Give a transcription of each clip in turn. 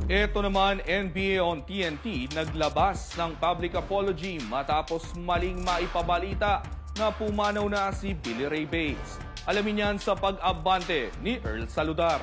Ito naman, NBA on TNT naglabas ng public apology matapos maling maipabalita na pumanaw na si Billy Ray Bates. Alamin yan sa pag-abante ni Earl Saludar.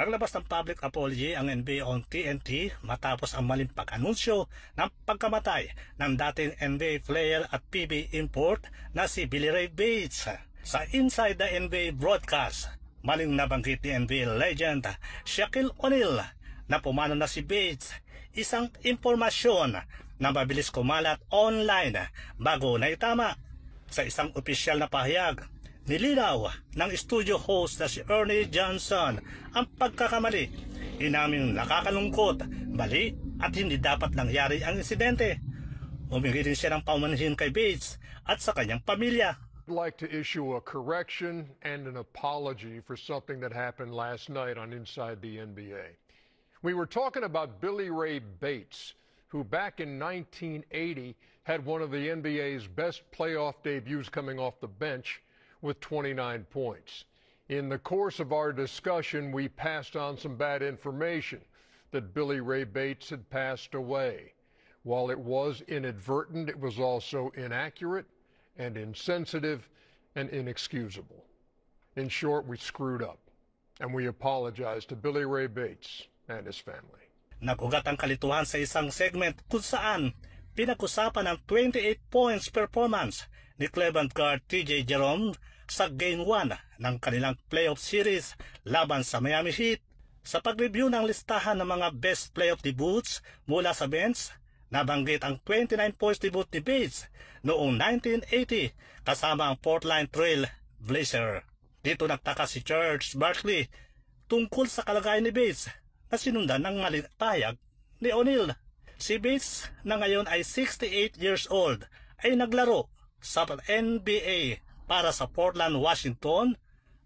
Naglabas ng public apology ang NBA on TNT matapos ang maling pag-anunsyo ng pagkamatay ng dating NBA player at PB import na si Billy Ray Bates. Sa Inside the NBA broadcast, maling nabanggit ni NBA legend Shaquille O'Neal na pumanaw na si Bates, isang impormasyon na mabilis kumalat online bago na itama. Sa isang opisyal na pahayag, nilinaw ng studio host na si Ernie Johnson ang pagkakamali. Inaming nakakalungkot, mali at hindi dapat nangyari ang insidente. Humingi rin siya ng paumanhin kay Bates at sa kanyang pamilya. I'd like to issue a correction and an apology for something that happened last night on Inside the NBA. We were talking about Billy Ray Bates, who back in 1980 had one of the NBA's best playoff debuts coming off the bench with 29 points. In the course of our discussion, we passed on some bad information that Billy Ray Bates had passed away. While it was inadvertent, it was also inaccurate and insensitive and inexcusable. In short, we screwed up, and we apologize to Billy Ray Bates and his family. Nagugat ang kalituhan sa isang segment kung saan pinag-usapan ang 28 points performance ni Cleveland guard TJ Jerome sa Game 1 ng kanilang playoff series laban sa Miami Heat. Sa pag-review ng listahan ng mga best playoff debuts mula sa bench, nabanggit ang 29 points debut ni Bates noong 1980 kasama ang Portland Trail Blazers. Dito nagtaka si Charles Barkley tungkol sa kalagayan ni Bates na sinundan ng maling pahayag ni O'Neal. Si Bates na ngayon ay 68 years old ay naglaro sa NBA para sa Portland, Washington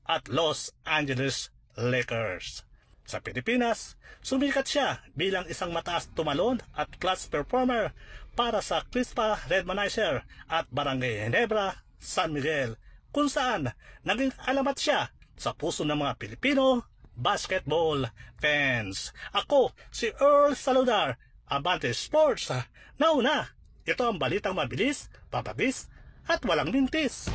at Los Angeles Lakers. Sa Pilipinas, sumikat siya bilang isang mataas tumalon at clutch performer para sa Crispa Redmanizer at Barangay Ginebra, San Miguel, kung saan naging alamat siya sa puso ng mga Pilipino basketball fans. Ako si Earl Saludar, Abante Sports. Nauna, ito ang balitang mabilis, papabis at walang mintis.